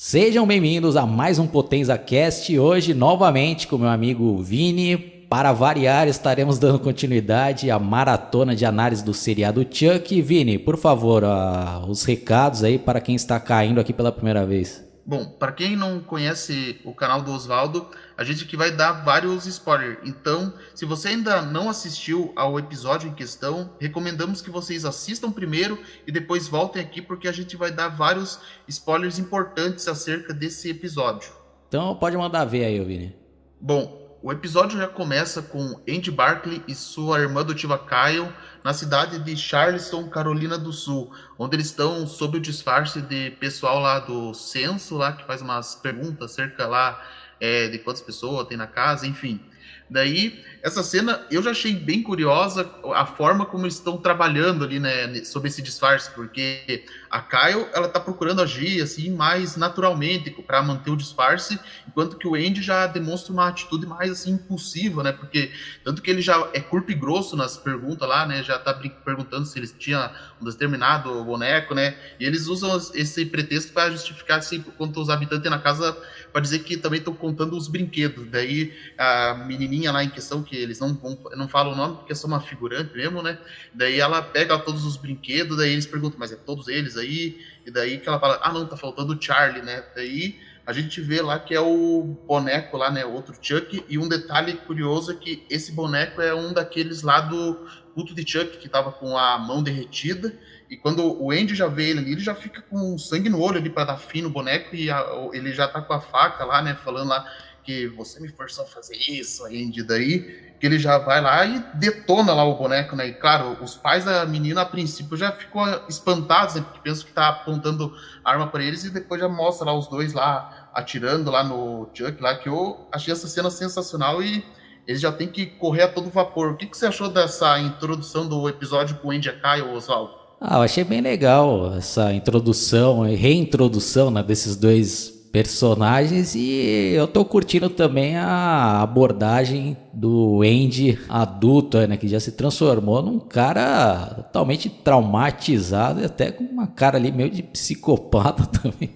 Sejam bem-vindos a mais um Potenza Cast. Hoje, novamente, com meu amigo Vini. Para variar, estaremos dando continuidade à maratona de análise do seriado Chuck. Vini, por favor, os recados aí para quem está caindo aqui pela primeira vez. Bom, para quem não conhece o canal do Oswaldo, a gente aqui vai dar vários spoilers. Então, se você ainda não assistiu ao episódio em questão, recomendamos que vocês assistam primeiro e depois voltem aqui, porque a gente vai dar vários spoilers importantes acerca desse episódio. Então, pode mandar ver aí, Vini. Bom, o episódio já começa com Andy Barclay e sua irmã adotiva Kyle na cidade de Charleston, Carolina do Sul, onde eles estão sob o disfarce de pessoal lá do censo, lá que faz umas perguntas acerca lá de quantas pessoas tem na casa, enfim. Daí, essa cena eu já achei bem curiosa a forma como eles estão trabalhando ali, né, sobre esse disfarce, porque a Kyle, ela tá procurando agir assim mais naturalmente para manter o disfarce, enquanto que o Andy já demonstra uma atitude mais assim impulsiva, né? Porque tanto que ele já é curto e grosso nas perguntas lá, né? Já tá perguntando se eles tinham um determinado boneco, né? E eles usam esse pretexto para justificar assim quanto os habitantes na casa, para dizer que também estão contando os brinquedos. Daí a menininha lá em questão, que eles não falam o nome porque é só uma figurante mesmo, né? Daí ela pega todos os brinquedos, daí eles perguntam, mas é todos eles aí? E daí que ela fala, ah não, tá faltando o Charlie, né? Daí a gente vê lá que é o boneco lá, né? Outro Chuck. E um detalhe curioso é que esse boneco é um daqueles lá do culto de Chuck, que tava com a mão derretida. E quando o Andy já vê ele ali, ele já fica com sangue no olho ali pra dar fim no boneco. E ele já tá com a faca lá, né? Falando lá que você me forçou a fazer isso, Andy. Daí que ele já vai lá e detona lá o boneco, né? E claro, os pais da menina a princípio já ficam espantados, né? Porque pensam que tá apontando arma para eles e depois já mostra lá os dois lá atirando lá no Chuck lá, que eu achei essa cena sensacional e eles já tem que correr a todo vapor. O que você achou dessa introdução do episódio com o Andy e a Kyle, Oswaldo? Eu achei bem legal essa introdução e reintrodução, né, desses dois personagens, e eu tô curtindo também a abordagem do Andy adulto, né, que já se transformou num cara totalmente traumatizado e até com uma cara ali meio de psicopata também,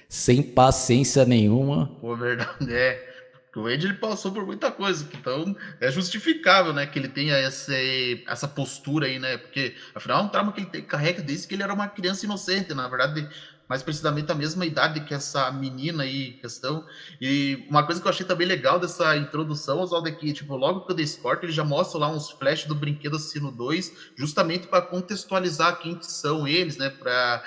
sem paciência nenhuma. Pô, verdade, é. Porque o Andy ele passou por muita coisa, então é justificável, né, que ele tenha essa postura aí, né, porque afinal é um trauma que ele carrega desde que ele era uma criança inocente, na verdade, mais precisamente a mesma idade que essa menina aí em questão. E uma coisa que eu achei também legal dessa introdução, Oswaldo, é que, tipo, logo que eu dei corte, ele já mostra lá uns flashes do Brinquedo Assassino 2, justamente para contextualizar quem que são eles, né, para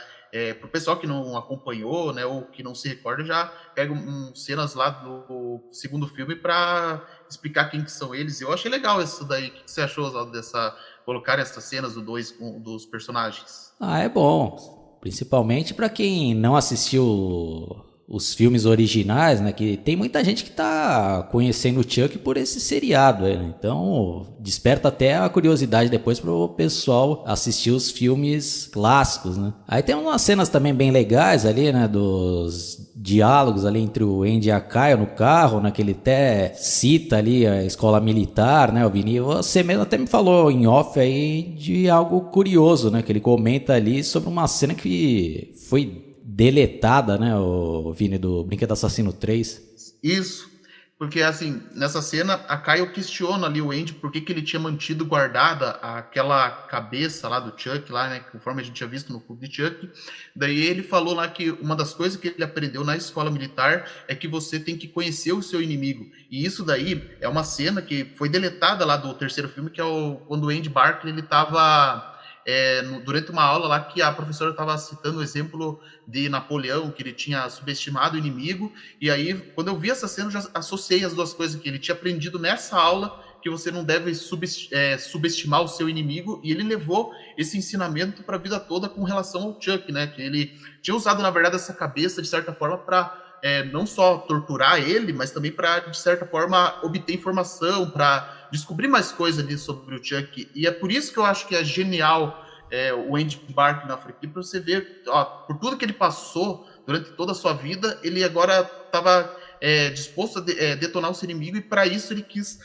para o pessoal que não acompanhou, né, ou que não se recorda, já pega cenas lá do segundo filme para explicar quem que são eles. Eu achei legal isso daí. O que você achou, Oswaldo, dessa colocar essas cenas dos personagens? É bom, principalmente para quem não assistiu os filmes originais, né? Que tem muita gente que tá conhecendo o Chuck por esse seriado, né? Então desperta até a curiosidade depois pro pessoal assistir os filmes clássicos, né? Aí tem umas cenas também bem legais ali, né? Dos diálogos ali entre o Andy e a Kyle no carro, né? Que ele até cita ali a escola militar, né? O Vini, você mesmo até me falou em off aí de algo curioso, né? Que ele comenta ali sobre uma cena que foi deletada, né, o Vini, do Brinquedo Assassino 3. Isso, porque assim, nessa cena, a Kyle questiona ali o Andy por que ele tinha mantido guardada aquela cabeça lá do Chuck, lá, né, conforme a gente tinha visto no clube de Chuck. Daí ele falou lá que uma das coisas que ele aprendeu na escola militar é que você tem que conhecer o seu inimigo. E isso daí é uma cena que foi deletada lá do terceiro filme, que é quando o Andy Barclay, ele tava durante uma aula lá que a professora estava citando o exemplo de Napoleão, que ele tinha subestimado o inimigo, e aí, quando eu vi essa cena, eu já associei as duas coisas, que ele tinha aprendido nessa aula que você não deve subestimar o seu inimigo, e ele levou esse ensinamento para a vida toda com relação ao Chuck, né, que ele tinha usado, na verdade, essa cabeça, de certa forma, para não só torturar ele, mas também para, de certa forma, obter informação, para descobrir mais coisas ali sobre o Chuck. E é por isso que eu acho que é genial o Andy Barclay na franquia, para você ver, ó, por tudo que ele passou durante toda a sua vida, ele agora estava disposto a detonar o seu inimigo, e para isso ele quis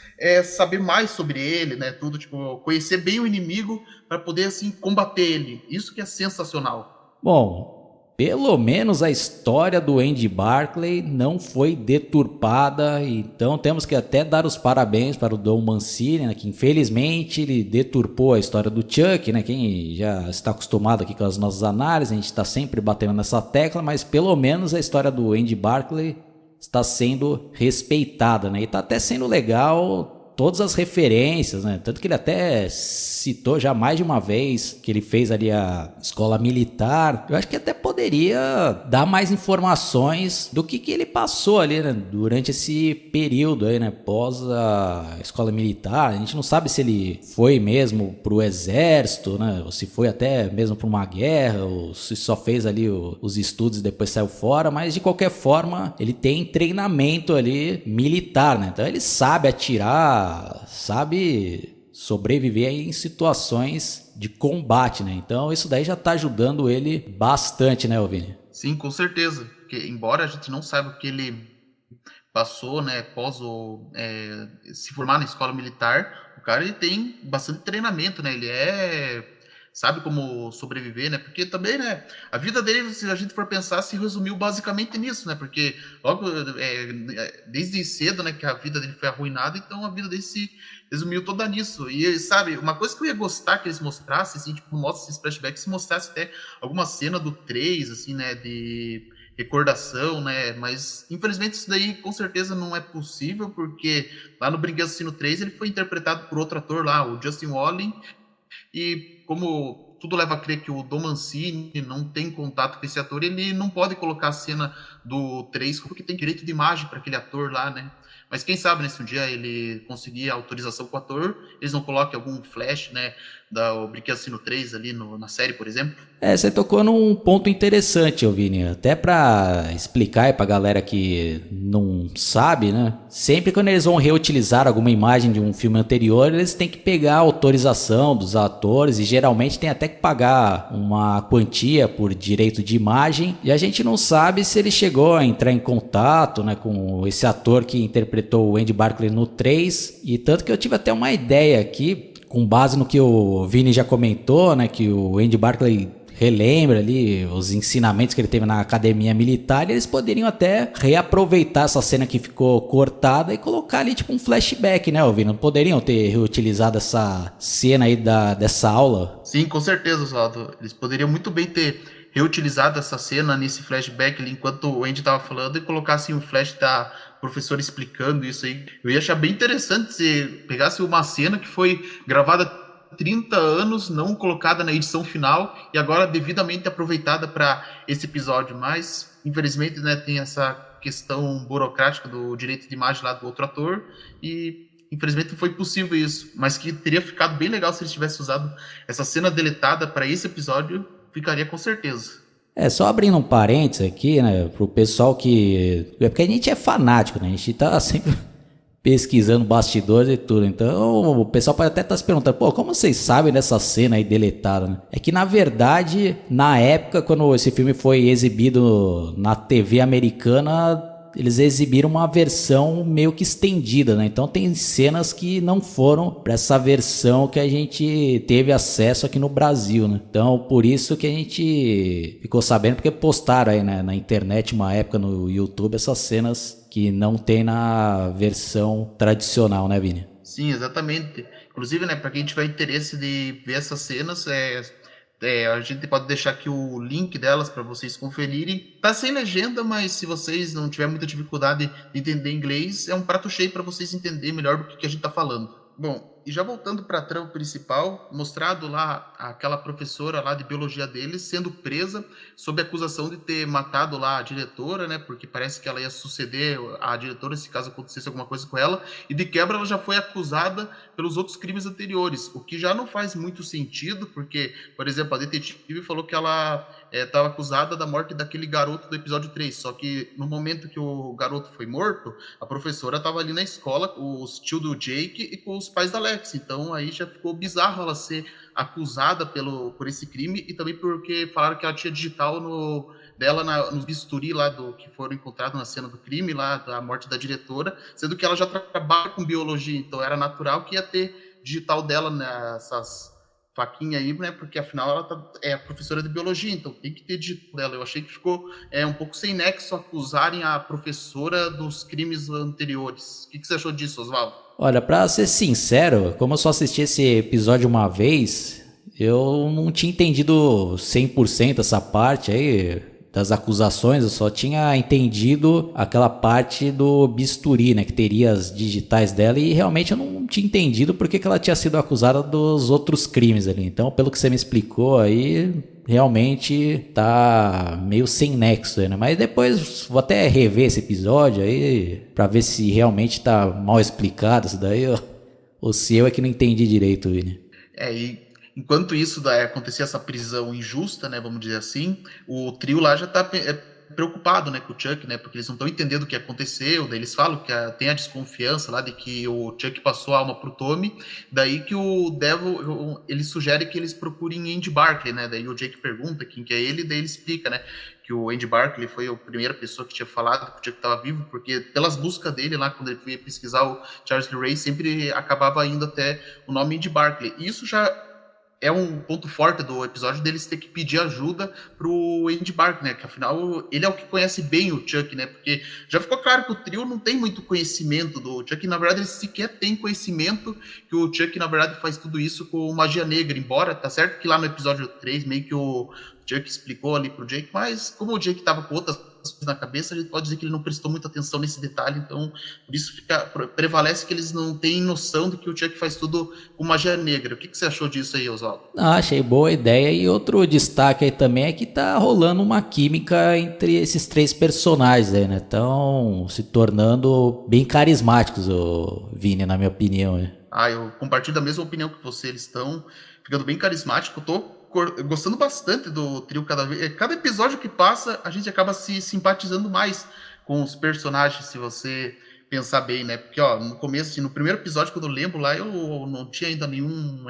saber mais sobre ele, né? Tudo, tipo, conhecer bem o inimigo para poder assim combater ele. Isso que é sensacional. Bom, pelo menos a história do Andy Barclay não foi deturpada, então temos que até dar os parabéns para o Don Mancini, né, que infelizmente ele deturpou a história do Chuck, né, quem já está acostumado aqui com as nossas análises, a gente está sempre batendo nessa tecla, mas pelo menos a história do Andy Barclay está sendo respeitada, né, e está até sendo legal todas as referências, né? Tanto que ele até citou já mais de uma vez que ele fez ali a escola militar. Eu acho que até poderia dar mais informações do que ele passou ali, né? Durante esse período aí, né? Pós a escola militar. A gente não sabe se ele foi mesmo pro exército, né? Ou se foi até mesmo para uma guerra, ou se só fez ali os estudos e depois saiu fora. Mas de qualquer forma, ele tem treinamento ali militar, né? Então ele sabe atirar, sabe sobreviver aí em situações de combate, né? Então isso daí já tá ajudando ele bastante, né, Vini? Sim, com certeza. Porque, embora a gente não saiba o que ele passou, né, após se formar na escola militar, o cara ele tem bastante treinamento, né? Ele sabe como sobreviver, né? Porque também, né, a vida dele, se a gente for pensar, se resumiu basicamente nisso, né? Porque logo, desde cedo, né, que a vida dele foi arruinada, então a vida dele se resumiu toda nisso. E, sabe, uma coisa que eu ia gostar que eles mostrassem, assim, tipo, mostra esses flashbacks, se mostrasse até alguma cena do 3, assim, né, de recordação, né, mas infelizmente isso daí com certeza não é possível, porque lá no Brinquedo Assassino 3 ele foi interpretado por outro ator lá, o Justin Roiland, e como tudo leva a crer que o Don Mancini não tem contato com esse ator, ele não pode colocar a cena do 3 porque tem direito de imagem para aquele ator lá, né? Mas quem sabe, né, se um dia ele conseguir a autorização com o ator, eles não coloquem algum flash, né, da Brinquedo Assassino 3 ali na série, por exemplo. Você tocou num ponto interessante, Vini, até pra explicar aí pra galera que não sabe, né? Sempre quando eles vão reutilizar alguma imagem de um filme anterior, eles têm que pegar a autorização dos atores e geralmente tem até que pagar uma quantia por direito de imagem, e a gente não sabe se ele chegou a entrar em contato, né, com esse ator que interpretou o Andy Barclay no 3, e tanto que eu tive até uma ideia aqui, com base no que o Vini já comentou, né, que o Andy Barclay relembra ali os ensinamentos que ele teve na academia militar, e eles poderiam até reaproveitar essa cena que ficou cortada e colocar ali tipo um flashback, né, Vini? Não poderiam ter reutilizado essa cena aí dessa aula? Sim, com certeza, Oswaldo. Eles poderiam muito bem ter reutilizado essa cena nesse flashback ali, enquanto o Andy estava falando, e colocar assim, um flash da professora explicando isso aí. Eu ia achar bem interessante se pegasse uma cena que foi gravada 30 anos, não colocada na edição final e agora devidamente aproveitada para esse episódio, mas infelizmente, né, tem essa questão burocrática do direito de imagem lá do outro ator e infelizmente não foi possível isso, mas que teria ficado bem legal se eles tivessem usado essa cena deletada para esse episódio, ficaria com certeza. Só abrindo um parênteses aqui, né, pro pessoal que... É porque a gente é fanático, né, a gente tá sempre pesquisando bastidores e tudo, então o pessoal pode até estar se perguntando, pô, como vocês sabem dessa cena aí deletada, né? É que na verdade, na época, quando esse filme foi exibido na TV americana, eles exibiram uma versão meio que estendida, né? Então tem cenas que não foram para essa versão que a gente teve acesso aqui no Brasil, né? Então por isso que a gente ficou sabendo, porque postaram aí, né, na internet uma época no YouTube essas cenas que não tem na versão tradicional, né, Vini? Sim, exatamente. Inclusive, né, para quem tiver interesse de ver essas cenas, a gente pode deixar aqui o link delas para vocês conferirem. Tá sem legenda, mas se vocês não tiverem muita dificuldade de entender inglês, é um prato cheio para vocês entenderem melhor do que a gente tá falando. Bom, e já voltando para a trama principal, mostrado lá aquela professora lá de biologia deles sendo presa sob acusação de ter matado lá a diretora, né? Porque parece que ela ia suceder a diretora se caso acontecesse alguma coisa com ela. E de quebra ela já foi acusada pelos outros crimes anteriores, o que já não faz muito sentido, porque, por exemplo, a detetive falou que ela estava acusada da morte daquele garoto do episódio 3, só que no momento que o garoto foi morto, a professora estava ali na escola com os tio do Jake e com os pais da Alex, então aí já ficou bizarro ela ser acusada por esse crime e também porque falaram que ela tinha digital dela nos bisturi lá que foram encontrados na cena do crime, lá da morte da diretora, sendo que ela já trabalha com biologia, então era natural que ia ter digital dela faquinha aí, né? Porque afinal ela é professora de biologia, então tem que ter dito dela. Eu achei que ficou um pouco sem nexo acusarem a professora dos crimes anteriores. O que você achou disso, Oswaldo? Olha, pra ser sincero, como eu só assisti esse episódio uma vez, eu não tinha entendido 100% essa parte aí das acusações, eu só tinha entendido aquela parte do bisturi, né, que teria as digitais dela, e realmente eu não tinha entendido porque que ela tinha sido acusada dos outros crimes ali. Então, pelo que você me explicou aí, realmente tá meio sem nexo aí, né? Mas depois vou até rever esse episódio aí pra ver se realmente tá mal explicado isso daí, ou se eu é que não entendi direito, né? E enquanto isso acontecia essa prisão injusta, né, vamos dizer assim, o trio lá já tá preocupado, né, com o Chuck, né, porque eles não estão entendendo o que aconteceu, daí eles falam que tem a desconfiança lá de que o Chuck passou a alma pro Tommy, daí que o Devil, ele sugere que eles procurem Andy Barclay, né, daí o Jake pergunta quem que é ele, daí ele explica, né, que o Andy Barclay foi a primeira pessoa que tinha falado que o Chuck estava vivo, porque pelas buscas dele lá, quando ele foi pesquisar o Charles Lee Ray, sempre acabava indo até o nome Andy Barclay, e isso já é um ponto forte do episódio deles ter que pedir ajuda pro Andy Barclay, né? Que afinal ele é o que conhece bem o Chuck, né? Porque já ficou claro que o trio não tem muito conhecimento do Chuck, na verdade eles sequer têm conhecimento que o Chuck, na verdade, faz tudo isso com magia negra, embora, tá certo que lá no episódio 3 meio que o Chuck explicou ali pro Jake, mas como o Jake tava com outras coisas na cabeça, a gente pode dizer que ele não prestou muita atenção nesse detalhe, então por isso prevalece que eles não têm noção de que o Chuck faz tudo com magia negra. O que você achou disso aí, Oswaldo? Achei boa ideia, e outro destaque aí também é que tá rolando uma química entre esses três personagens aí, né? Estão se tornando bem carismáticos, o Vini, na minha opinião, né? Eu compartilho da mesma opinião que você, eles estão ficando bem carismáticos, eu tô gostando bastante do trio cada episódio que passa, a gente acaba se simpatizando mais com os personagens, se você pensar bem, né? Porque, no começo, assim, no primeiro episódio, quando eu lembro lá, eu não tinha ainda nenhum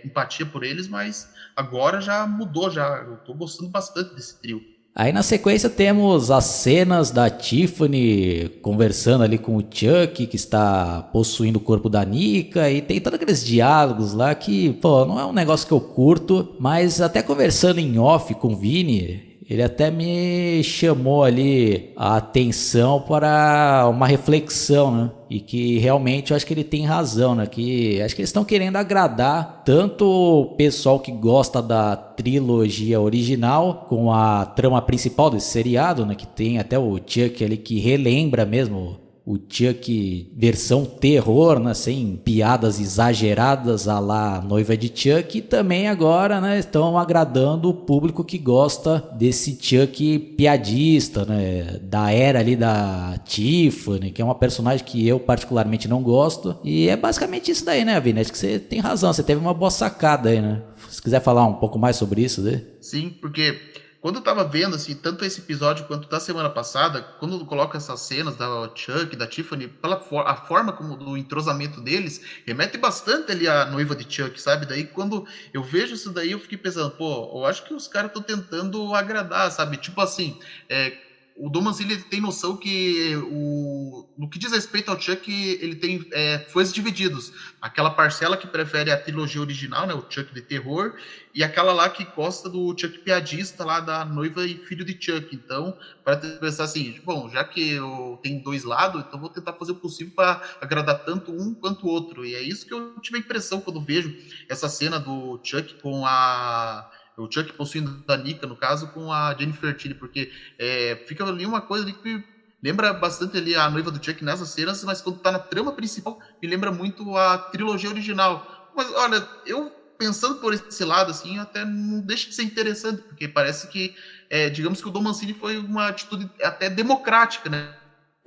empatia por eles, mas agora já mudou, eu tô gostando bastante desse trio. Aí na sequência temos as cenas da Tiffany conversando ali com o Chuck, que está possuindo o corpo da Nika, e tem todos aqueles diálogos lá que, pô, não é um negócio que eu curto, mas até conversando em off com o Vini, ele até me chamou ali a atenção para uma reflexão, né? E que realmente eu acho que ele tem razão, né? Que acho que eles estão querendo agradar tanto o pessoal que gosta da trilogia original, com a trama principal desse seriado, né? Que tem até o Chuck ali que relembra mesmo o Chuck versão terror, né, sem piadas exageradas à la Noiva de Chuck, e também agora, né, estão agradando o público que gosta desse Chuck piadista, né, da era ali da Tiffany, que é uma personagem que eu particularmente não gosto, e é basicamente isso daí, né, Vini? Acho que você tem razão, você teve uma boa sacada aí, né? Se quiser falar um pouco mais sobre isso, né? Sim, porque quando eu tava vendo, assim, tanto esse episódio quanto da semana passada, quando coloca essas cenas da Chuck, da Tiffany, a forma como do entrosamento deles, remete bastante ali à noiva de Chuck, sabe? Daí quando eu vejo isso daí, eu fiquei pensando, pô, eu acho que os caras estão tentando agradar, sabe? Tipo assim, o Dom Mancini tem noção que no que diz respeito ao Chuck, ele tem fãs divididos. Aquela parcela que prefere a trilogia original, né, o Chuck de terror, e aquela lá que gosta do Chuck piadista lá da noiva e filho de Chuck. Então, para pensar assim, bom, já que eu tenho dois lados, então vou tentar fazer o possível para agradar tanto um quanto o outro. E é isso que eu tive a impressão quando vejo essa cena do Chuck com o Chuck possuindo a Nika, no caso, com a Jennifer Tilly, porque fica ali uma coisa ali que lembra bastante ali a noiva do Chuck nessas cenas, mas quando tá na trama principal, me lembra muito a trilogia original. Mas, olha, eu pensando por esse lado, assim, até não deixa de ser interessante, porque parece que, digamos que o Dom Mancini foi uma atitude até democrática, né?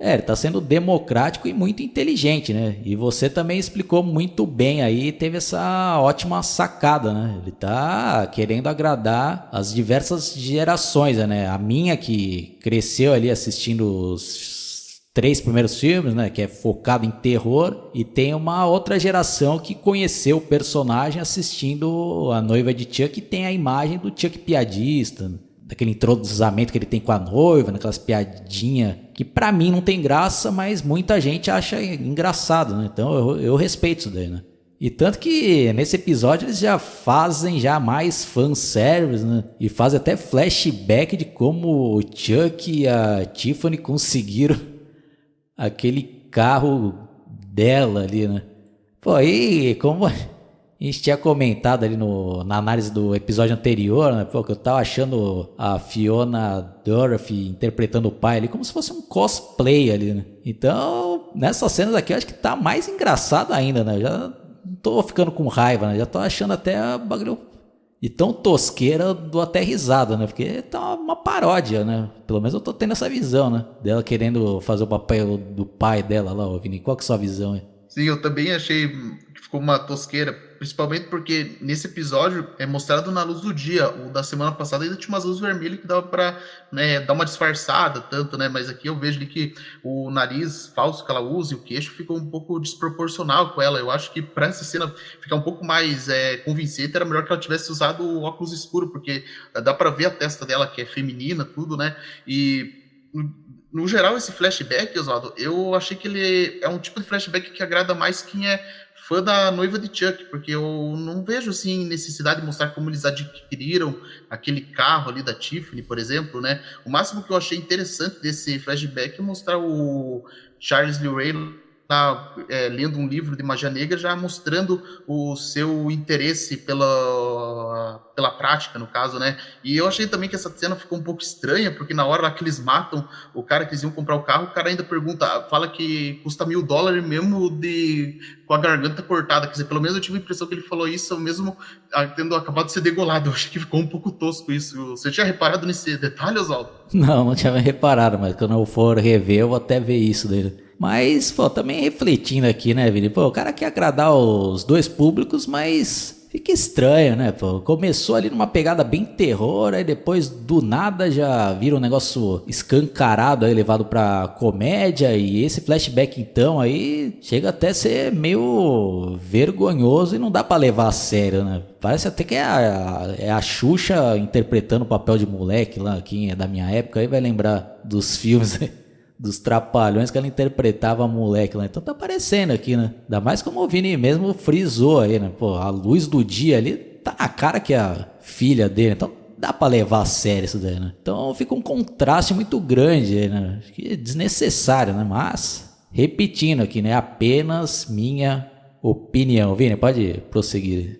Ele tá sendo democrático e muito inteligente, né? E você também explicou muito bem aí, teve essa ótima sacada, né? Ele tá querendo agradar as diversas gerações, né? A minha que cresceu ali assistindo os 3 primeiros filmes, né? Que é focado em terror, e tem uma outra geração que conheceu o personagem assistindo A Noiva de Chuck, e tem a imagem do Chuck piadista, né? Daquele entrosamento que ele tem com a noiva, naquelas piadinhas que pra mim não tem graça, mas muita gente acha engraçado, né? Então eu respeito isso daí, né? E tanto que nesse episódio eles já fazem já mais fanservice, né? E fazem até flashback de como o Chuck e a Tiffany conseguiram aquele carro dela ali, né? Pô, aí como a gente tinha comentado ali na análise do episódio anterior, né? Pô, que eu tava achando a Fiona Dorothy interpretando o pai ali como se fosse um cosplay ali, né? Então, nessas cenas aqui eu acho que tá mais engraçado ainda, né? Já não tô ficando com raiva, né? Já tô achando até a bagulho de tão tosqueira, eu dou até risada, né? Porque tá uma paródia, né? Pelo menos eu tô tendo essa visão, né? Dela querendo fazer o papel do pai dela lá, ó, Vini. Qual que é a sua visão, hein? Sim, eu também achei que ficou uma tosqueira, principalmente porque nesse episódio é mostrado na luz do dia. O da semana passada ainda tinha umas luzes vermelhas que dava pra, né, dar uma disfarçada tanto, né? Mas aqui eu vejo ali que o nariz falso que ela usa e o queixo ficou um pouco desproporcional com ela. Eu acho que pra essa cena ficar um pouco mais convincente, era melhor que ela tivesse usado o óculos escuro, porque dá pra ver a testa dela, que é feminina, tudo, né? E no geral, esse flashback, Oswaldo, eu achei que ele é um tipo de flashback que agrada mais quem é fã da noiva de Chuck, porque eu não vejo, assim, necessidade de mostrar como eles adquiriram aquele carro ali da Tiffany, por exemplo, né? O máximo que eu achei interessante desse flashback é mostrar o Charles Lee Ray lá, lendo um livro de magia negra, já mostrando o seu interesse pela prática, no caso, né? E eu achei também que essa cena ficou um pouco estranha, porque na hora lá que eles matam o cara que eles iam comprar o carro, o cara ainda pergunta, fala que custa $1.000 mesmo com a garganta cortada. Quer dizer, pelo menos eu tive a impressão que ele falou isso mesmo tendo acabado de ser degolado. Eu achei que ficou um pouco tosco isso. Você tinha reparado nesse detalhe, Oswaldo? Não tinha reparado, mas quando eu for rever, eu vou até ver isso dele. Mas, pô, também refletindo aqui, né, Vini? Pô, o cara quer agradar os dois públicos, mas fica estranho, né, pô? Começou ali numa pegada bem terror, aí depois do nada já vira um negócio escancarado aí, levado pra comédia, e esse flashback então aí chega até a ser meio vergonhoso e não dá pra levar a sério, né? Parece até que é a Xuxa interpretando o papel de moleque lá, quem é da minha época aí vai lembrar dos filmes dos Trapalhões que ela interpretava a moleque lá. Então tá aparecendo aqui, né? Ainda mais como o Vini mesmo frisou aí, né? Pô, a luz do dia ali tá na cara que é a filha dele. Então dá pra levar a sério isso daí, né? Então fica um contraste muito grande aí, né? Acho que é desnecessário, né? Mas, repetindo aqui, né? Apenas minha opinião. Vini, pode prosseguir.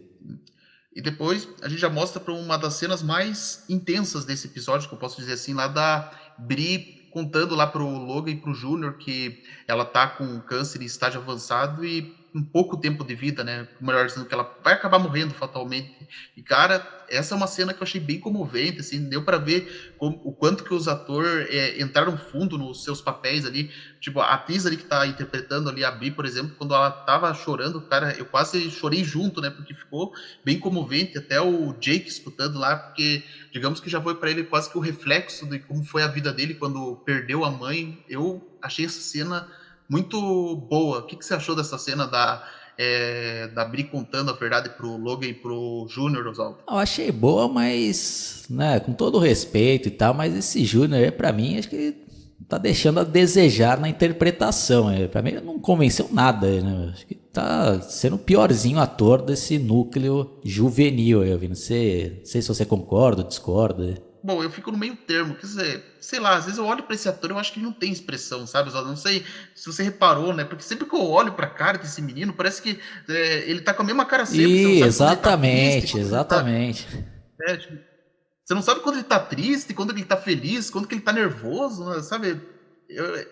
E depois a gente já mostra para uma das cenas mais intensas desse episódio, que eu posso dizer assim, lá da Bri contando lá pro Logan e pro Júnior que ela tá com câncer em estágio avançado e um pouco tempo de vida, né? Melhor dizendo, que ela vai acabar morrendo fatalmente. E, cara, essa é uma cena que eu achei bem comovente, assim, deu para ver o quanto que os atores entraram fundo nos seus papéis ali. Tipo, a atriz ali que tá interpretando ali a Bri, por exemplo, quando ela tava chorando, cara, eu quase chorei junto, né? Porque ficou bem comovente, até o Jake escutando lá, porque digamos que já foi para ele quase que o reflexo de como foi a vida dele quando perdeu a mãe. Eu achei essa cena muito boa. O que você achou dessa cena da Bri contando a verdade pro Logan e pro Júnior, Oswaldo? Eu achei boa, mas, né, com todo o respeito e tal, mas esse Júnior aí, pra mim, acho que tá deixando a desejar na interpretação. Pra mim, ele não convenceu nada, né? Acho que tá sendo o piorzinho ator desse núcleo juvenil aí, Vini. Não sei se você concorda ou discorda. Bom, eu fico no meio termo, quer dizer, sei lá, às vezes eu olho pra esse ator e eu acho que ele não tem expressão, sabe? Eu não sei se você reparou, né? Porque sempre que eu olho pra cara desse menino, parece que ele tá com a mesma cara sempre. Você não sabe quando ele tá triste, Exatamente. Tipo, você não sabe quando ele tá triste, quando ele tá feliz, quando que ele tá nervoso, né? Sabe? Eu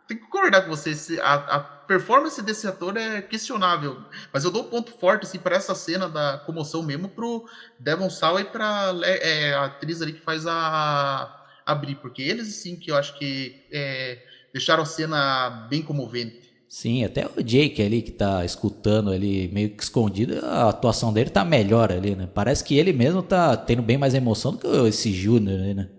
tenho que concordar com você. A performance desse ator é questionável. Mas eu dou um ponto forte assim, para essa cena da comoção mesmo pro Devon Sawa e pra a atriz ali que faz a Bri. Porque eles, assim, que eu acho que deixaram a cena bem comovente. Sim, até o Jake ali que tá escutando ali meio que escondido, a atuação dele tá melhor ali, né? Parece que ele mesmo tá tendo bem mais emoção do que esse Júnior ali, né?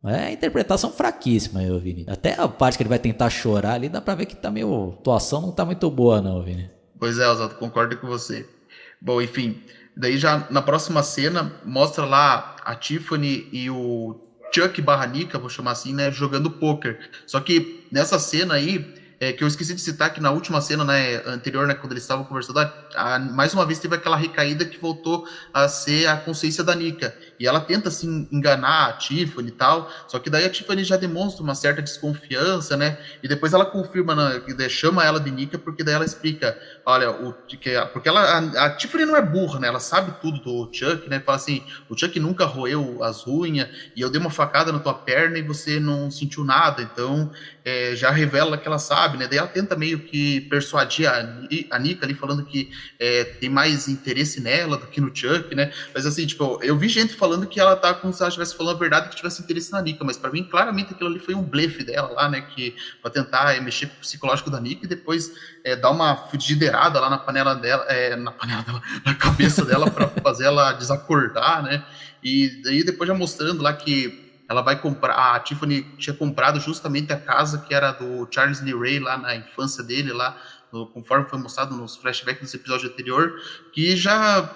É a interpretação fraquíssima, eu, Vini. Até a parte que ele vai tentar chorar ali, dá pra ver que tá meio... A atuação não tá muito boa, não, Vini. Pois é, Oswaldo, concordo com você. Bom, enfim, daí já na próxima cena, mostra lá a Tiffany e o Chuck barra Nika, vou chamar assim, né, jogando pôquer. Só que nessa cena aí, que eu esqueci de citar que na última cena, né, anterior, né, quando eles estavam conversando, mais uma vez teve aquela recaída que voltou a ser a consciência da Nika. E ela tenta, assim, enganar a Tiffany e tal, só que daí a Tiffany já demonstra uma certa desconfiança, né, e depois ela confirma, né, chama ela de Nika, porque daí ela explica, olha, porque a Tiffany não é burra, né, ela sabe tudo do Chuck, né, fala assim, o Chuck nunca roeu as unhas, e eu dei uma facada na tua perna e você não sentiu nada, então já revela que ela sabe, né? Daí ela tenta meio que persuadir a Nika ali, falando que tem mais interesse nela do que no Chuck, né? Mas assim, tipo, eu vi gente falando que ela tá como se ela estivesse falando a verdade, que tivesse interesse na Nika, mas para mim, claramente, aquilo ali foi um blefe dela lá, né? Pra tentar mexer com o psicológico da Nika e depois dar uma frigideirada lá na panela dela, na cabeça dela, para fazer ela desacordar, né? E daí depois já mostrando lá que ela vai comprar, a Tiffany tinha comprado justamente a casa que era do Charles Lee Ray lá na infância dele, lá, conforme foi mostrado nos flashbacks desse episódio anterior, que já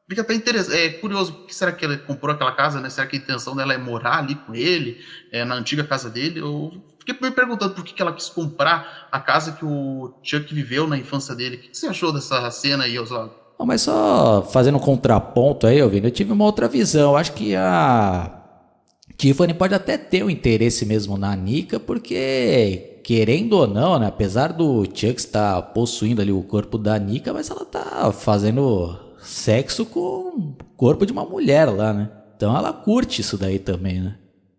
fica até interessante, curioso, por que será que ela comprou aquela casa, né? Será que a intenção dela é morar ali com ele, na antiga casa dele? Eu fiquei me perguntando por que ela quis comprar a casa que o Chuck viveu na infância dele. O que você achou dessa cena aí, Oswaldo? Não, mas só fazendo um contraponto aí, Vini, eu tive uma outra visão. Eu acho que a Tiffany pode até ter um interesse mesmo na Nika, porque, querendo ou não, né, apesar do Chuck estar possuindo ali o corpo da Nika, mas ela tá fazendo sexo com o corpo de uma mulher lá, né? Então ela curte isso daí também, né?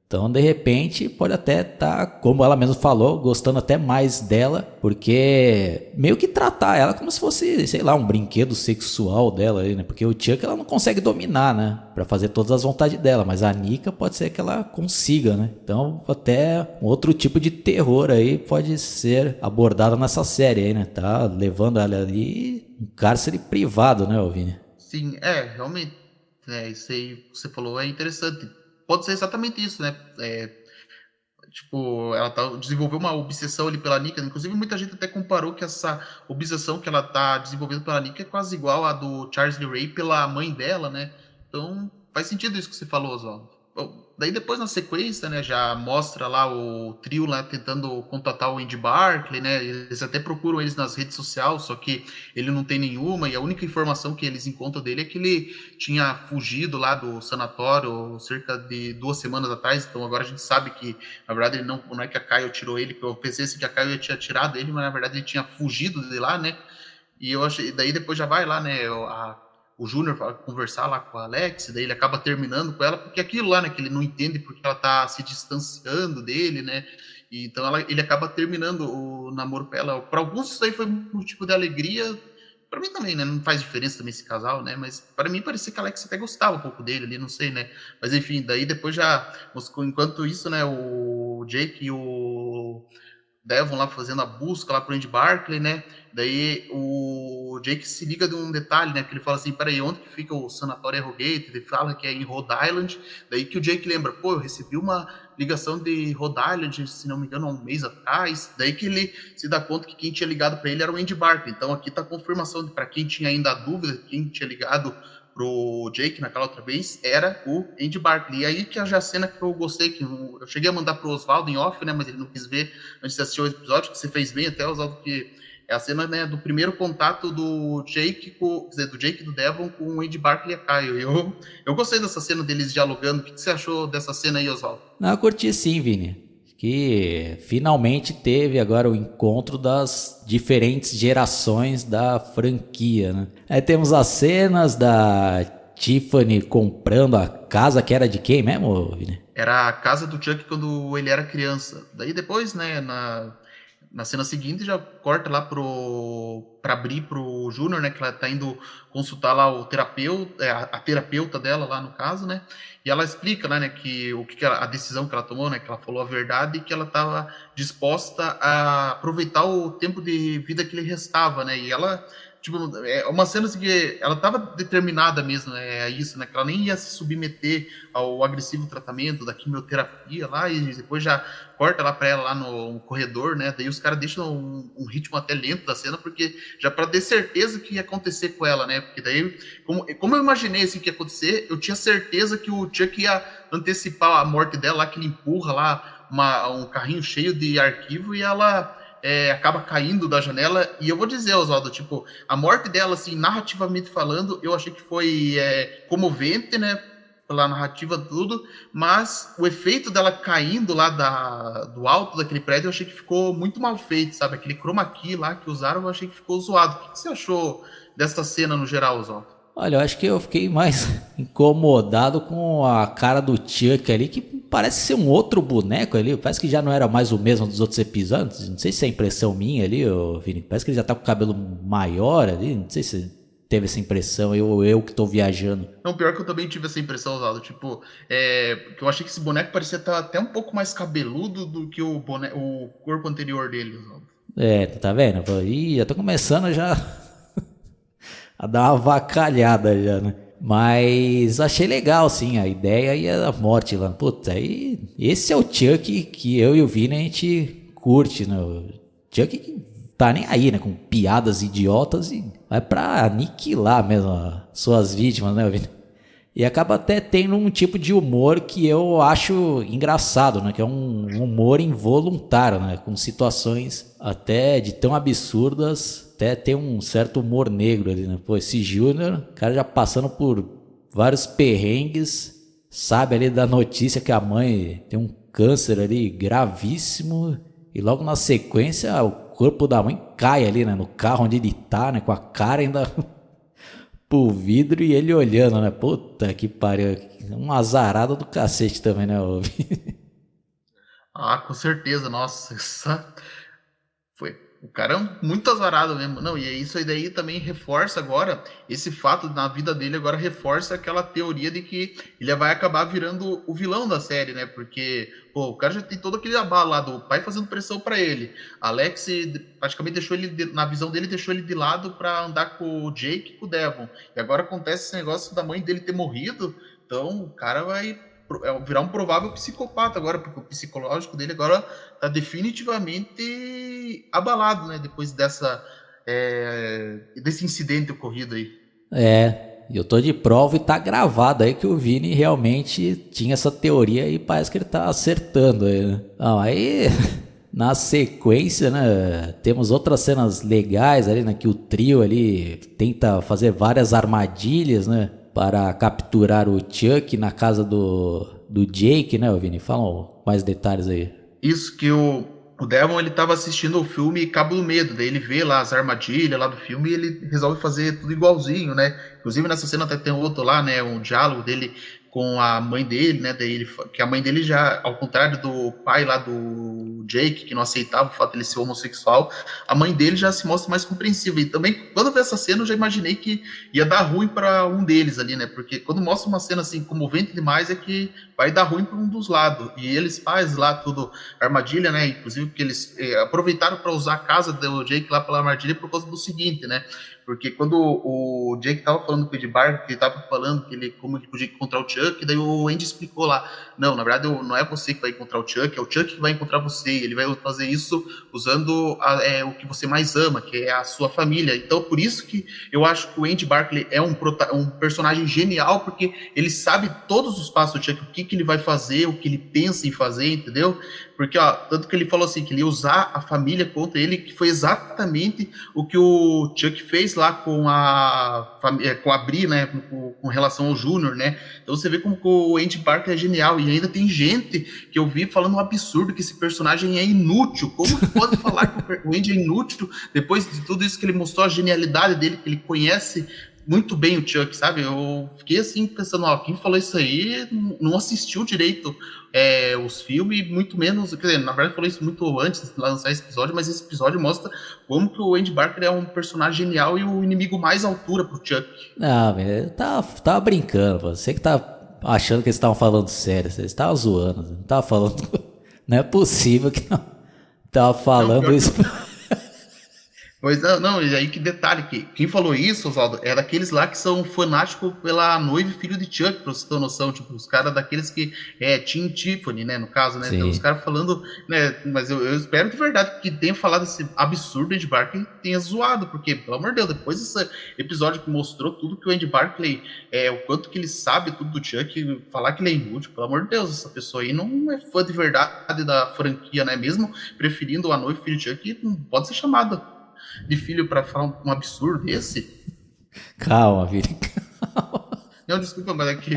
Então, de repente, pode até estar, como ela mesma falou, gostando até mais dela, porque meio que tratar ela como se fosse, sei lá, um brinquedo sexual dela, né? Porque o Chuck ela não consegue dominar, né? Pra fazer todas as vontades dela, mas a Nika pode ser que ela consiga, né? Então, até um outro tipo de terror aí pode ser abordado nessa série aí, né? Tá levando ela ali um cárcere privado, né, Vini? Sim, realmente, isso aí que você falou é interessante. Pode ser exatamente isso, né? Tipo, ela desenvolveu uma obsessão ali pela Nika. Inclusive, muita gente até comparou que essa obsessão que ela tá desenvolvendo pela Nika é quase igual à do Charles Lee Ray pela mãe dela, né? Então, faz sentido isso que você falou, Oswaldo. Bom, daí depois na sequência, né, já mostra lá o trio lá tentando contatar o Andy Barclay, né? Eles até procuram eles nas redes sociais, só que ele não tem nenhuma, e a única informação que eles encontram dele é que ele tinha fugido lá do sanatório cerca de 2 semanas atrás, então agora a gente sabe que, na verdade, ele não é que a Kyle tirou ele, eu pensei assim, que a Kyle tinha tirado ele, mas na verdade ele tinha fugido de lá, né? E eu achei, daí depois já vai lá, né, o Júnior vai conversar lá com a Alex, daí ele acaba terminando com ela, porque aquilo lá, né, que ele não entende porque ela tá se distanciando dele, né, e então ele acaba terminando o namoro com ela. Para alguns isso aí foi um motivo de alegria, para mim também, né, não faz diferença também esse casal, né, mas para mim parecia que a Alex até gostava um pouco dele ali, não sei, né, mas enfim, daí depois já, enquanto isso, né, o Jake e o Devon lá fazendo a busca lá pro Andy Barclay, né? Daí o Jake se liga de um detalhe, né? Que ele fala assim, peraí, onde que fica o sanatório Arrowgate? Ele fala que é em Rhode Island. Daí que o Jake lembra, pô, eu recebi uma ligação de Rhode Island, se não me engano, há um mês atrás. Daí que ele se dá conta que quem tinha ligado para ele era o Andy Barclay. Então aqui tá a confirmação de para quem tinha ainda a dúvida, quem tinha ligado pro Jake naquela outra vez era o Andy Barclay. E aí que já a cena que eu gostei, que eu cheguei a mandar pro Oswaldo em off, né, mas ele não quis ver antes de assistir o episódio, que você fez bem até, Oswaldo, que é a cena, né, do primeiro contato do Jake, quer dizer, do Jake e do Devon com o Andy Barclay e a Kyle. Eu gostei dessa cena deles dialogando. O que você achou dessa cena aí, Oswaldo? Não, eu curti sim, Vini. Que finalmente teve agora o encontro das diferentes gerações da franquia, né? Aí temos as cenas da Tiffany comprando a casa que era de quem mesmo, Vini? Era a casa do Chuck quando ele era criança. Daí depois, né, na cena seguinte já corta lá pra abrir pro Júnior, né, que ela tá indo consultar lá o terapeuta, a terapeuta dela lá no caso, né, e ela explica, né, que a decisão que ela tomou, né, que ela falou a verdade e que ela estava disposta a aproveitar o tempo de vida que lhe restava, né, e ela, tipo, é uma cena assim que ela estava determinada mesmo, né, a isso, né, que ela nem ia se submeter ao agressivo tratamento da quimioterapia lá, e depois já corta lá para ela lá no corredor, né, daí os caras deixam um ritmo até lento da cena, porque já para ter certeza que ia acontecer com ela, né, porque daí, como eu imaginei assim que ia acontecer, eu tinha certeza que o Chuck ia antecipar a morte dela lá, que ele empurra lá um carrinho cheio de arquivo e ela acaba caindo da janela. E eu vou dizer, Oswaldo, tipo, a morte dela, assim, narrativamente falando, eu achei que foi comovente, né? Pela narrativa, tudo, mas o efeito dela caindo lá do alto daquele prédio, eu achei que ficou muito mal feito, sabe? Aquele chroma key lá que usaram, eu achei que ficou zoado. O que você achou dessa cena no geral, Oswaldo? Olha, eu acho que eu fiquei mais incomodado com a cara do Chuck ali, que parece ser um outro boneco ali. Parece que já não era mais o mesmo dos outros episódios. Não sei se é impressão minha ali, Vini. Parece que ele já tá com o cabelo maior ali. Não sei se teve essa impressão, eu que tô viajando. Não, pior que eu também tive essa impressão, Oswaldo. Tipo, porque eu achei que esse boneco parecia estar até um pouco mais cabeludo do que o corpo anterior dele, Oswaldo. Tá vendo? Ih, já tô começando já a dar uma avacalhada já, né? Mas achei legal, sim, a ideia e a morte lá. Puta, aí esse é o Chuck que eu e o Vini a gente curte, né? O Chuck que tá nem aí, né? Com piadas idiotas e vai pra aniquilar mesmo as suas vítimas, né, Vini? E acaba até tendo um tipo de humor que eu acho engraçado, né? Que é um humor involuntário, né? Com situações até de tão absurdas, até tem um certo humor negro ali, né? Pô, esse Júnior, o cara já passando por vários perrengues, sabe ali da notícia que a mãe tem um câncer ali gravíssimo e logo na sequência o corpo da mãe cai ali, né? No carro onde ele tá, né? Com a cara ainda pro vidro e ele olhando, né? Puta que pariu. Um azarado do cacete também, né? Ah, com certeza, nossa. Foi. O cara é muito azarado mesmo. Não, e isso aí daí também reforça agora, esse fato na vida dele agora reforça aquela teoria de que ele vai acabar virando o vilão da série, né? Porque, pô, o cara já tem todo aquele abalo lá do pai fazendo pressão pra ele. Alex praticamente deixou ele, na visão dele, deixou ele de lado pra andar com o Jake e com o Devon. E agora acontece esse negócio da mãe dele ter morrido, então o cara vai virar um provável psicopata agora, porque o psicológico dele agora tá definitivamente abalado, né? Depois desse incidente ocorrido aí. Eu tô de prova e tá gravado aí que o Vini realmente tinha essa teoria e parece que ele tá acertando aí, né? Não, aí na sequência, né, temos outras cenas legais ali, né, que o trio ali tenta fazer várias armadilhas, né, para capturar o Chuck na casa do Jake, né, Vini? Fala mais detalhes aí. Isso, que o Devon, ele tava assistindo o filme Cabo do Medo, daí ele vê lá as armadilhas lá do filme e ele resolve fazer tudo igualzinho, né? Inclusive nessa cena até tem outro lá, né, um diálogo dele com a mãe dele, né, daí que a mãe dele já, ao contrário do pai lá do Jake, que não aceitava o fato de ele ser homossexual, a mãe dele já se mostra mais compreensiva, e também, quando eu vi essa cena, eu já imaginei que ia dar ruim para um deles ali, né, porque quando mostra uma cena assim, comovente demais, é que vai dar ruim para um dos lados, e eles fazem lá tudo, armadilha, né, inclusive porque eles aproveitaram para usar a casa do Jake lá pela armadilha por causa do seguinte, né, porque quando o Jake tava falando com o Ed Barker, que ele tava falando como ele podia encontrar o Chuck, daí o Andy explicou lá, não, na verdade não é você que vai encontrar o Chuck, é o Chuck que vai encontrar você, ele vai fazer isso usando o que você mais ama, que é a sua família. Então, por isso que eu acho que o Andy Barclay é um personagem genial, porque ele sabe todos os passos do Chuck, o que ele vai fazer, o que ele pensa em fazer, entendeu? Porque, ó, tanto que ele falou assim, que ele ia usar a família contra ele, que foi exatamente o que o Chuck fez lá com a Bri, né, com relação ao Júnior, né, então você vê como o Andy Parker é genial, e ainda tem gente que eu vi falando um absurdo, que esse personagem é inútil, como que pode falar que o Andy é inútil, depois de tudo isso que ele mostrou, a genialidade dele, que ele conhece muito bem o Chuck, sabe? Eu fiquei assim pensando, ó, quem falou isso aí não assistiu direito os filmes, muito menos, quer dizer, na verdade falou isso muito antes de lançar esse episódio, mas esse episódio mostra como que o Andy Barker é um personagem genial e o inimigo mais à altura pro Chuck. Não, eu tava brincando, você que tá achando que eles estavam falando sério, vocês estavam zoando, não tava falando, não é possível que não tava falando não, isso. Pois não, não, e aí que detalhe, que quem falou isso, Oswaldo, é daqueles lá que são fanáticos pela noiva e filho de Chuck, pra você ter uma noção, tipo, os caras daqueles que Team Tiffany, né, no caso, né, então os Sim. caras falando, né, mas eu espero de verdade que tenha falado esse absurdo Andy Barclay tenha zoado, porque, pelo amor de Deus, depois desse episódio que mostrou tudo que o Andy Barclay, o quanto que ele sabe tudo do Chuck, falar que ele é inútil, pelo amor de Deus, essa pessoa aí não é fã de verdade da franquia, né, mesmo preferindo a noiva e filho de Chuck, não pode ser chamado de filho para falar um absurdo desse? Calma, Vini. Não, desculpa, mas é que.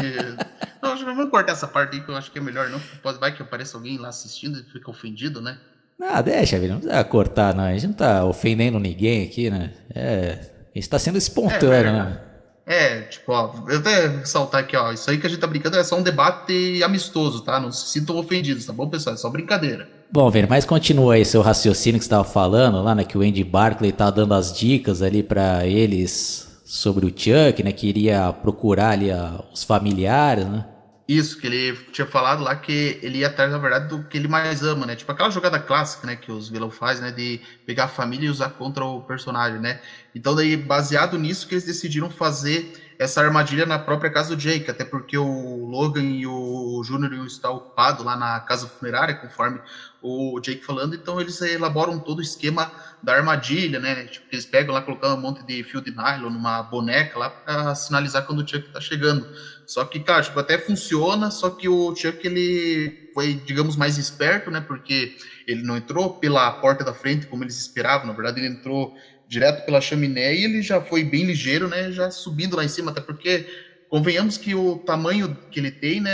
Não, acho que vamos cortar essa parte aí que eu acho que é melhor, não. Pode, vai que apareça alguém lá assistindo e fica ofendido, né? Ah, deixa, Vini. Não precisa cortar, não. A gente não tá ofendendo ninguém aqui, né? A gente tá sendo É espontâneo, verdade. né? Tipo, ó, eu até ressaltar aqui, ó, isso aí que a gente tá brincando é só um debate amistoso, tá? Não se sintam ofendidos, tá bom, pessoal? É só brincadeira. Bom, Vini, mas continua aí seu raciocínio que você estava falando lá, né? Que o Andy Barclay tá dando as dicas ali pra eles sobre o Chuck, né? Que iria procurar ali os familiares, né? Isso, que ele tinha falado lá que ele ia atrás, na verdade, do que ele mais ama, né? Tipo aquela jogada clássica, né, que os vilão faz, né, de pegar a família e usar contra o personagem, né? Então daí, baseado nisso, que eles decidiram fazer essa armadilha na própria casa do Jake, até porque o Logan e o Júnior iam estar ocupados lá na casa funerária, conforme o Jake falando, então eles elaboram todo o esquema da armadilha, né? Tipo, eles pegam lá, colocando um monte de fio de nylon numa boneca lá para sinalizar quando o Chuck tá chegando. Só que, cara, tipo, até funciona, só que o Chuck, ele foi, digamos, mais esperto, né? Porque ele não entrou pela porta da frente, como eles esperavam. Na verdade, ele entrou direto pela chaminé e ele já foi bem ligeiro, né? Já subindo lá em cima, até porque, convenhamos que o tamanho que ele tem, né?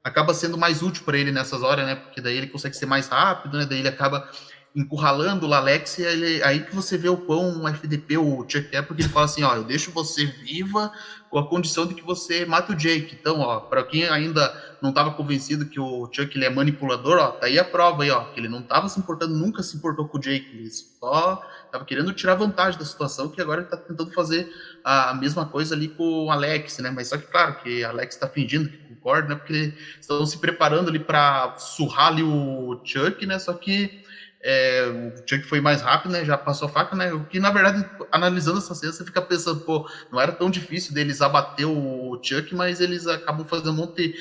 Acaba sendo mais útil para ele nessas horas, né? Porque daí ele consegue ser mais rápido, né? Daí ele acaba encurralando o Alex, e aí que você vê o quão FDP o Chuck é, porque ele fala assim, ó, eu deixo você viva com a condição de que você mata o Jake. Então, ó, para quem ainda não estava convencido que o Chuck ele é manipulador, ó, tá aí a prova aí, ó, que ele não estava se importando, nunca se importou com o Jake, ele só estava querendo tirar vantagem da situação, que agora ele tá tentando fazer a mesma coisa ali com o Alex, né? Mas só que, claro, que o Alex tá fingindo que concorda, né? Porque estão se preparando ali para surrar ali o Chuck, né? Só que o Chuck foi mais rápido, né? Já passou a faca, né? O que, na verdade, analisando essa cena, você fica pensando, pô, não era tão difícil deles abater o Chuck, mas eles acabam fazendo um monte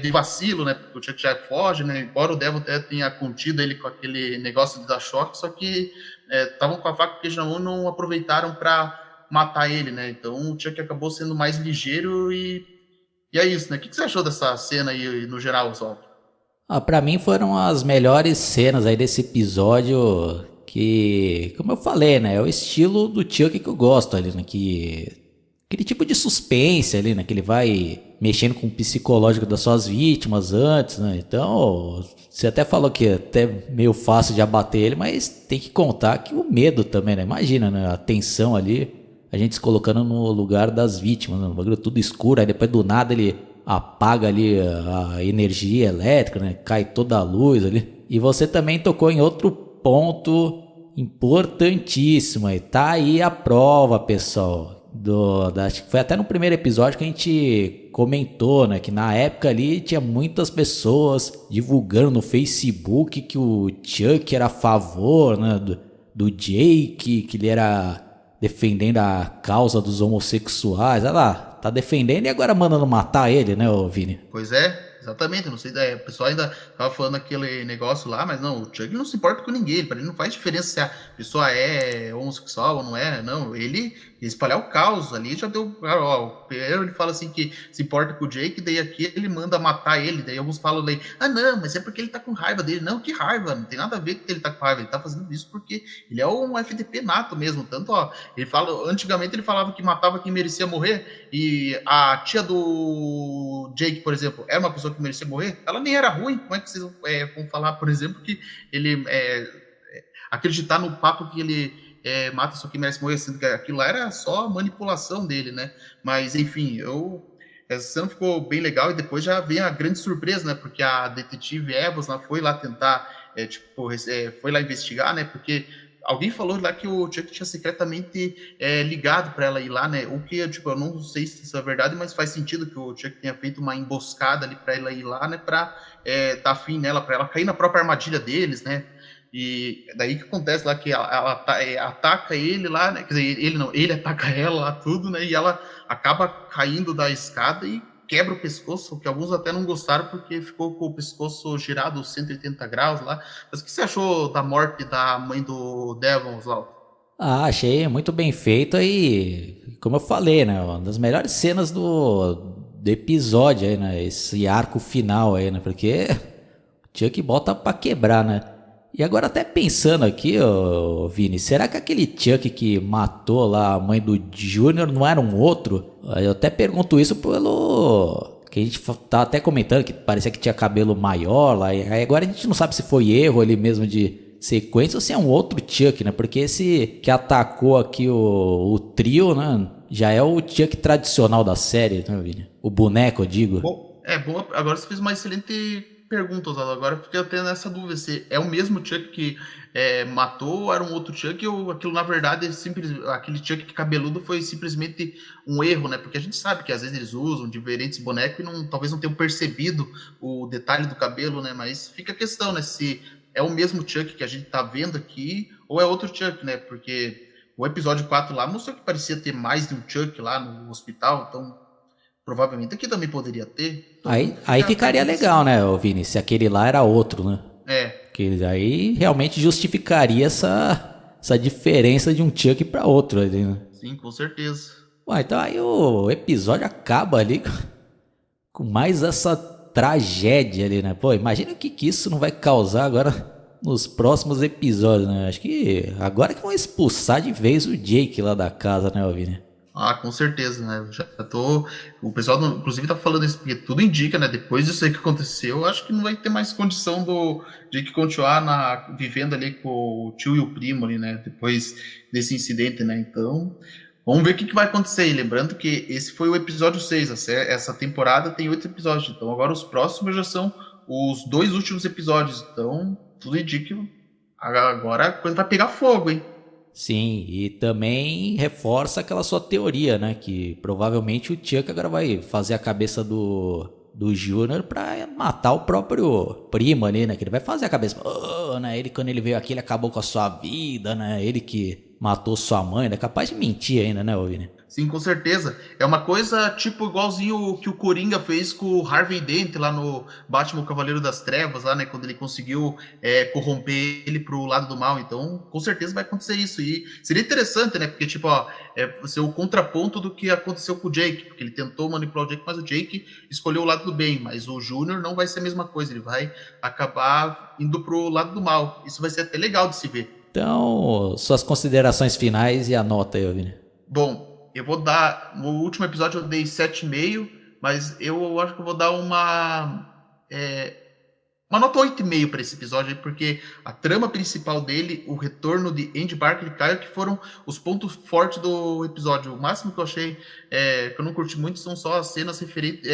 de vacilo, né? Porque o Chuck já foge, né? Embora o Devil até tenha contido ele com aquele negócio de dar choque, só que estavam com a faca porque já não aproveitaram para matar ele, né? Então o Chuck acabou sendo mais ligeiro e é isso, né? O que você achou dessa cena aí no geral, Oswaldo? Ah, pra mim foram as melhores cenas aí desse episódio que, como eu falei, né, é o estilo do Chuck que eu gosto ali, né, que aquele tipo de suspense ali, né, que ele vai mexendo com o psicológico das suas vítimas antes, né, então você até falou que é até meio fácil de abater ele, mas tem que contar que o medo também, né, imagina, né, a tensão ali, a gente se colocando no lugar das vítimas, né, o bagulho tudo escuro, aí depois do nada ele apaga ali a energia elétrica, né? Cai toda a luz ali. E você também tocou em outro ponto importantíssimo. E tá aí a prova, pessoal. Acho que foi até no primeiro episódio que a gente comentou, né? Que na época ali tinha muitas pessoas divulgando no Facebook que o Chuck era a favor, né? Do Jake, que ele era defendendo a causa dos homossexuais. Olha lá, tá defendendo e agora mandando matar ele, né, ô Vini? Pois é, exatamente. Não sei, o pessoal ainda tava falando aquele negócio lá, mas não, o Chuck não se importa com ninguém. Para ele não faz diferença se a pessoa é homossexual ou não é, não. Ele espalhar o caos ali já deu. Ó, primeiro ele fala assim que se importa com o Jake, daí aqui ele manda matar ele. Daí alguns falam ali, ah, não, mas é porque ele tá com raiva dele. Não, que raiva, não tem nada a ver com que ele tá com raiva. Ele tá fazendo isso porque ele é um FDP nato mesmo. Tanto, ó, ele fala, antigamente ele falava que matava quem merecia morrer, e a tia do Jake, por exemplo, era uma pessoa que merecia morrer, ela nem era ruim. Como é que vocês vão falar, por exemplo, que ele acreditar no papo que ele mata só quem merece morrer, sendo que aquilo lá era só manipulação dele, né? Mas, enfim, essa cena ficou bem legal e depois já vem a grande surpresa, né? Porque a detetive Evans foi lá tentar, foi lá investigar, né? Porque alguém falou lá que o Chuck tinha secretamente ligado para ela ir lá, né? O que, tipo, eu não sei se isso é verdade, mas faz sentido que o Chuck tenha feito uma emboscada ali para ela ir lá, né? Para dar fim nela, para ela cair na própria armadilha deles, né? E daí que acontece lá que ela ataca ele lá, né? Quer dizer, ele não, ele ataca ela lá tudo, né? E ela acaba caindo da escada e quebra o pescoço, que alguns até não gostaram porque ficou com o pescoço girado 180 graus lá. Mas o que você achou da morte da mãe do Devon, Oswaldo? Ah, achei muito bem feito e, como eu falei, né, uma das melhores cenas do episódio aí, né, esse arco final aí, né, porque o Chuck bota pra quebrar, né. E agora até pensando aqui, ô Vini, será que aquele Chuck que matou lá a mãe do Júnior não era um outro? Eu até pergunto isso pelo que a gente tá até comentando que parecia que tinha cabelo maior lá, e aí agora a gente não sabe se foi erro ali mesmo de sequência ou se é um outro Chuck, né? Porque esse que atacou aqui o trio, né? Já é o Chuck tradicional da série, né, Vini? O boneco, eu digo. Bom, agora você fez uma excelente pergunta, Oswaldo. Agora eu fiquei tendo essa dúvida se é o mesmo Chuck que matou ou era um outro Chuck ou aquilo na verdade é simples, aquele Chuck cabeludo foi simplesmente um erro, né? Porque a gente sabe que às vezes eles usam diferentes bonecos e talvez não tenham percebido o detalhe do cabelo, né? Mas fica a questão, né? Se é o mesmo Chuck que a gente tá vendo aqui ou é outro Chuck, né? Porque o episódio 4 lá mostrou que parecia ter mais de um Chuck lá no hospital, então provavelmente aqui também poderia ter. Então, aí ficaria legal, né, Vini? Se aquele lá era outro, né? Que aí realmente justificaria essa diferença de um Chuck para outro ali, né? Sim, com certeza. Bom, então aí o episódio acaba ali com mais essa tragédia ali, né? Pô, imagina o que isso não vai causar agora nos próximos episódios, né? Acho que agora que vão expulsar de vez o Jake lá da casa, né, Vini? Ah, com certeza, né? Já tô. O pessoal, inclusive, tá falando isso, porque tudo indica, né? Depois disso aí que aconteceu, acho que não vai ter mais condição de que continuar vivendo ali com o tio e o primo ali, né? Depois desse incidente, né? Então, vamos ver o que vai acontecer. E lembrando que esse foi o episódio 6. Essa temporada tem 8 episódios. Então, agora os próximos já são os 2 últimos episódios. Então, tudo indica que agora a coisa vai pegar fogo, hein? Sim, e também reforça aquela sua teoria, né? Que provavelmente o Chuck agora vai fazer a cabeça do Júnior pra matar o próprio primo ali, né? Que ele vai fazer a cabeça. Oh, né? Ele, quando ele veio aqui, ele acabou com a sua vida, né? Ele que matou sua mãe, né? Capaz de mentir ainda, né, Vini? Sim, com certeza. É uma coisa tipo igualzinho que o Coringa fez com o Harvey Dent lá no Batman o Cavaleiro das Trevas, lá, né? Quando ele conseguiu corromper ele pro lado do mal. Então, com certeza vai acontecer isso. E seria interessante, né? Porque, tipo, vai ser o contraponto do que aconteceu com o Jake. Porque ele tentou manipular o Jake, mas o Jake escolheu o lado do bem. Mas o Júnior não vai ser a mesma coisa. Ele vai acabar indo pro lado do mal. Isso vai ser até legal de se ver. Então, suas considerações finais e a nota aí, Vini. Bom, eu vou dar. No último episódio eu dei 7,5, mas eu acho que eu vou dar uma nota 8,5 para esse episódio, porque a trama principal dele, o retorno de Andy Barclay e Kyle, que foram os pontos fortes do episódio. O máximo que eu achei que eu não curti muito são só as cenas referentes,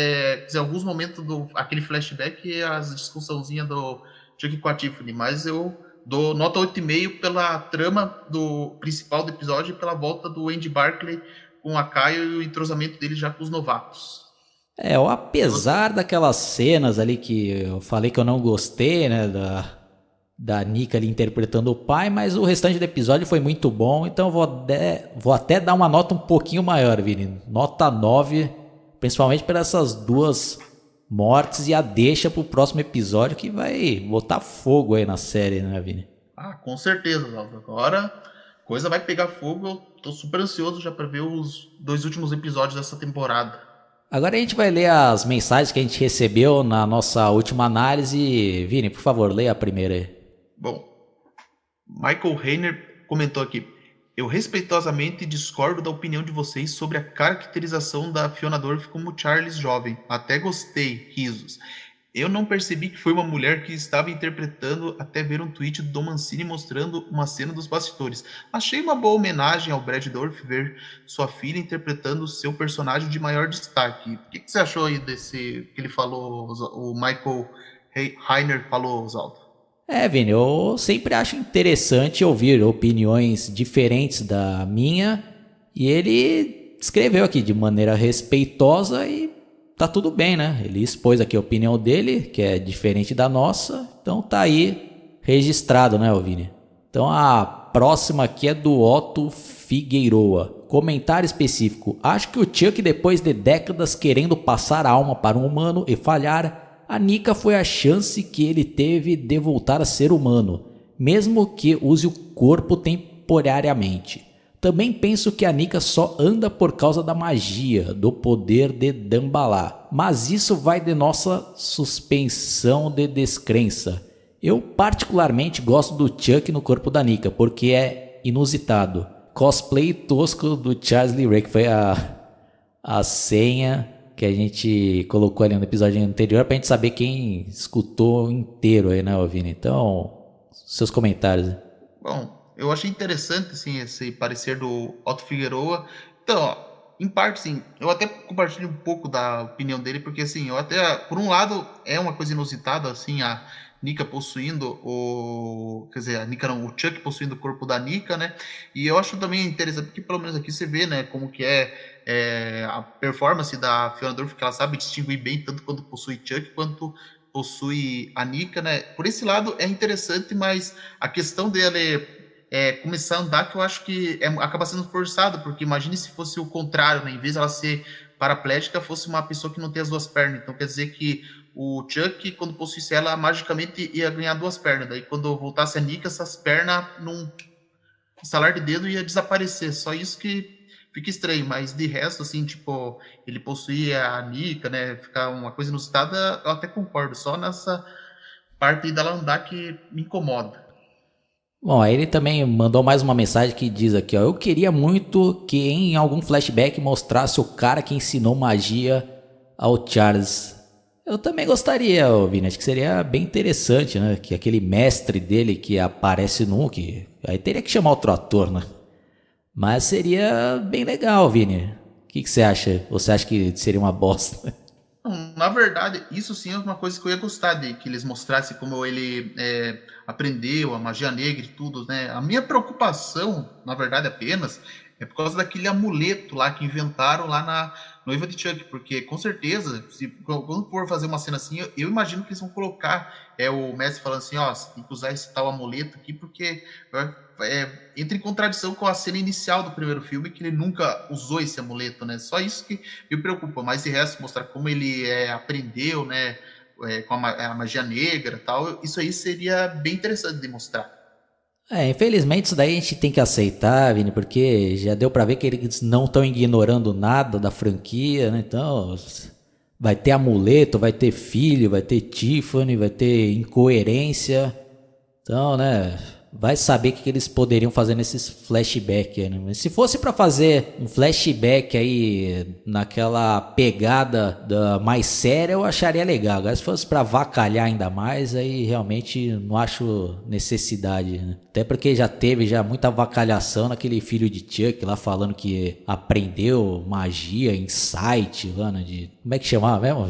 alguns momentos aquele flashback e as discussãozinhas do Chuck com a Tiffany, mas eu dou nota 8,5 pela trama principal do episódio e pela volta do Andy Barclay com a Kyle e o entrosamento dele já com os novatos. Apesar daquelas cenas ali que eu falei que eu não gostei, né, da Nika ali interpretando o pai, mas o restante do episódio foi muito bom, então vou até dar uma nota um pouquinho maior, Vini. Nota 9, principalmente por essas duas mortes e a deixa pro próximo episódio que vai botar fogo aí na série, né, Vini? Ah, com certeza, Valdo. Agora a coisa vai pegar fogo, eu tô super ansioso já para ver os 2 últimos episódios dessa temporada. Agora a gente vai ler as mensagens que a gente recebeu na nossa última análise. Vini, por favor, leia a primeira aí. Bom, Michael Reiner comentou aqui: eu respeitosamente discordo da opinião de vocês sobre a caracterização da Fiona Dorff como Charles jovem. Até gostei, risos. Eu não percebi que foi uma mulher que estava interpretando até ver um tweet do Don Mancini mostrando uma cena dos bastidores. Achei uma boa homenagem ao Brad Dourif ver sua filha interpretando seu personagem de maior destaque. O que você achou aí desse que ele falou, o Michael Reiner falou, Oswaldo? Vini, eu sempre acho interessante ouvir opiniões diferentes da minha, e ele escreveu aqui de maneira respeitosa e tá tudo bem, né? Ele expôs aqui a opinião dele, que é diferente da nossa, então tá aí registrado, né, Vini? Então a próxima aqui é do Otto Figueiroa. Comentário específico. Acho que o Chuck, depois de décadas querendo passar a alma para um humano e falhar, a Nika foi a chance que ele teve de voltar a ser humano, mesmo que use o corpo temporariamente. Também penso que a Nika só anda por causa da magia, do poder de Dambalá, mas isso vai de nossa suspensão de descrença. Eu particularmente gosto do Chuck no corpo da Nika, porque é inusitado. Cosplay tosco do Charles Lee Ray, que foi a senha que a gente colocou ali no episódio anterior pra gente saber quem escutou inteiro aí, né, Vini? Então, seus comentários. Bom, eu achei interessante, assim, esse parecer do Otto Figueroa. Então, ó, em parte, sim, eu até compartilho um pouco da opinião dele, porque, assim, eu até, por um lado, é uma coisa inusitada, assim, a Nika possuindo quer dizer, a Nika não, o Chuck possuindo o corpo da Nika, né? E eu acho também interessante, porque pelo menos aqui você vê, né, como que é a performance da Fiona Dourif, que ela sabe distinguir bem, tanto quando possui Chuck, quanto possui a Nika, né? Por esse lado é interessante, mas a questão dele começar a andar, que eu acho que acaba sendo forçado, porque imagine se fosse o contrário, né? Em vez de ela ser paraplégica, fosse uma pessoa que não tem as duas pernas. Então quer dizer que o Chuck, quando possuísse ela, magicamente ia ganhar duas pernas. Daí quando voltasse a Nika, essas pernas, num estalar de dedo, ia desaparecer. Só isso que fica estranho, mas de resto, assim, tipo, ele possuir a Nika, né? Ficar uma coisa inusitada, eu até concordo. Só nessa parte aí dela andar que me incomoda. Bom, aí ele também mandou mais uma mensagem que diz aqui, ó. Eu queria muito que em algum flashback mostrasse o cara que ensinou magia ao Charles. Eu também gostaria, Vini, acho que seria bem interessante, né? Que aquele mestre dele que aparece no... Aí teria que chamar outro ator, né? Mas seria bem legal, Vini. O que você acha? Você acha que seria uma bosta? Na verdade, isso sim é uma coisa que eu ia gostar de que eles mostrassem como ele aprendeu a magia negra e tudo, né? A minha preocupação, na verdade, apenas é por causa daquele amuleto lá que inventaram lá na noiva de Chuck, porque com certeza, quando for fazer uma cena assim, eu imagino que eles vão colocar o mestre falando assim, ó, você tem que usar esse tal amuleto aqui, porque entra em contradição com a cena inicial do primeiro filme, que ele nunca usou esse amuleto, né? Só isso que me preocupa, mas de resto, mostrar como ele aprendeu, né, com a magia negra e tal, isso aí seria bem interessante de mostrar. Infelizmente isso daí a gente tem que aceitar, Vini, porque já deu pra ver que eles não estão ignorando nada da franquia, né? Então, vai ter amuleto, vai ter filho, vai ter Tiffany, vai ter incoerência. Então, né, vai saber o que eles poderiam fazer nesses flashbacks aí, né? Mas se fosse pra fazer um flashback aí naquela pegada mais séria, eu acharia legal. Agora se fosse pra avacalhar ainda mais, aí realmente não acho necessidade, né? Até porque já teve muita avacalhação naquele filho de Chuck lá falando que aprendeu magia, insight, lá, né, como é que chamava mesmo?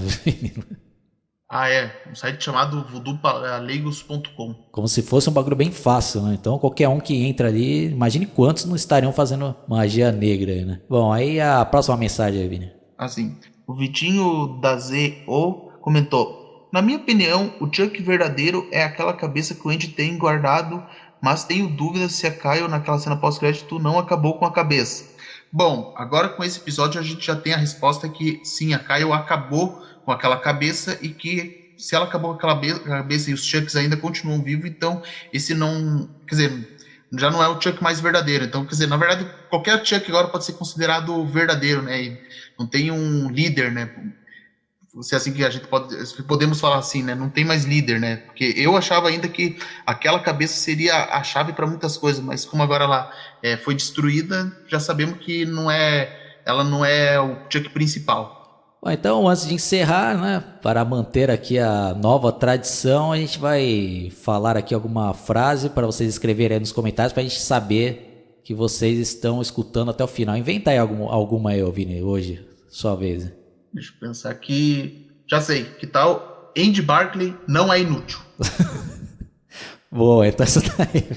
Um site chamado voodooleigos.com. Como se fosse um bagulho bem fácil, né? Então qualquer um que entra ali, imagine quantos não estariam fazendo magia negra aí, né? Bom, aí a próxima mensagem aí, Vini. Assim, o Vitinho da ZO comentou: na minha opinião, o Chuck verdadeiro é aquela cabeça que o Andy tem guardado, mas tenho dúvidas se a Kyle naquela cena pós-crédito não acabou com a cabeça. Bom, agora com esse episódio a gente já tem a resposta que sim, a Kyle acabou com aquela cabeça e que se ela acabou com aquela cabeça e os Chucks ainda continuam vivos, então esse não... Quer dizer, já não é o Chuck mais verdadeiro. Então, quer dizer, na verdade, qualquer Chuck agora pode ser considerado verdadeiro, né? E não tem um líder, né? Se é assim que a gente podemos falar assim, né? Não tem mais líder, né? Porque eu achava ainda que aquela cabeça seria a chave para muitas coisas, mas como agora ela foi destruída, já sabemos que ela não é o Chuck principal. Bom, então, antes de encerrar, né, para manter aqui a nova tradição, a gente vai falar aqui alguma frase para vocês escreverem aí nos comentários para a gente saber que vocês estão escutando até o final. Inventa aí alguma aí, Vini, hoje, sua vez. Deixa eu pensar aqui. Já sei. Que tal? Andy Barclay não é inútil. Boa, então essa daí.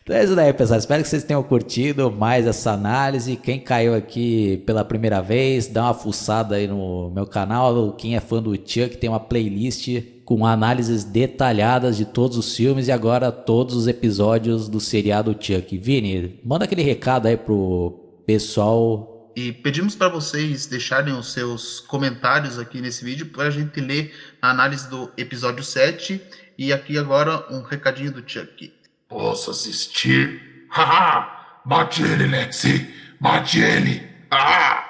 Então é isso daí, pessoal. Espero que vocês tenham curtido mais essa análise. Quem caiu aqui pela primeira vez, dá uma fuçada aí no meu canal. Quem é fã do Chuck tem uma playlist com análises detalhadas de todos os filmes e agora todos os episódios do seriado Chuck. Vini, manda aquele recado aí pro pessoal. E pedimos para vocês deixarem os seus comentários aqui nesse vídeo para a gente ler a análise do episódio 7. E aqui agora um recadinho do Chuck. Posso assistir? Haha! Bate ele, Lexi! Bate ele! Ah!